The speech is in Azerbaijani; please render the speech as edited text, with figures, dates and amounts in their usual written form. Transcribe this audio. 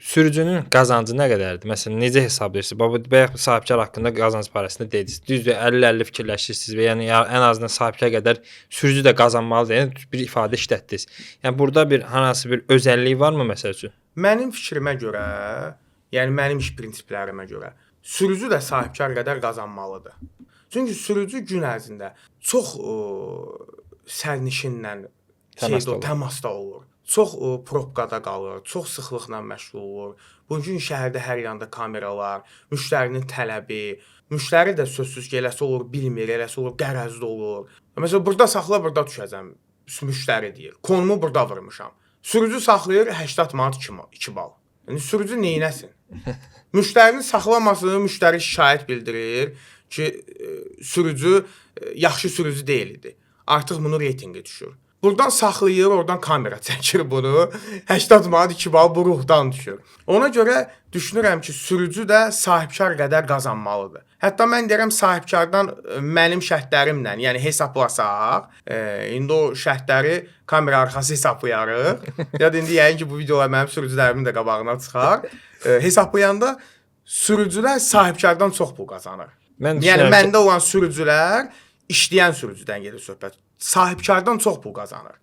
Sürücünün qazancı nə qədərdir? Məsələn, necə hesablayırsınız? Bayaq sahibkar haqqında qazanc barəsində dediniz. Düzdür, 50-50 fikirləşirsiniz və yəni ən azından sahibkar qədər sürücü də qazanmalıdır. Yəni bir ifadə işlətdiniz. Yəni burada bir hansı bir özəlliyi varmı məsəl üçün? Mənim fikrimə görə, yəni mənim iş prinsiplərimə görə sürücü də sahibkar qədər qazanmalıdır. Çünki sürücü gün ərzində çox sərnişinlə təmasda olur. Çox probkada qalır, çox sıxlıqla məşğul olur. Bugün şəhərdə hər yanda kameralar, müştərinin tələbi, müştəri də sözsüz ki, eləsi olur, bilmir, eləsi olur, qərəzli olur. Məsələn, burada saxla, burada düşəcəm, müştəri deyir. Konumu burada vurmuşam. Sürücü saxlayır 80 manat 2 bal. Yəni sürücü neynəsin? Müştərini saxlamasını müştəri şikayət bildirir ki, sürücü yaxşı sürücü deyil idi. Artıq bunun reytinqi düşür. Buradan saxlayır, oradan kamera çəkir bunu. 80 manat 2 bal bu ruhdan düşür. Ona görə düşünürəm ki, sürücü də sahibkar qədər qazanmalıdır. Hətta mən deyirəm sahibkardan mənim şərtlərimlə, yəni hesablasaq, indi o şərtləri kamera arxası hesablayarıq. Ya da indi yəqin ki, bu videolar mənim sürücülərimin də qabağına çıxar. Hesablayanda sürücülər sahibkardan çox pul qazanır. Yəni məndə olan sürücülər işləyən sürücüdən gedir söhbət. Sahibkardan çox pul qazanır.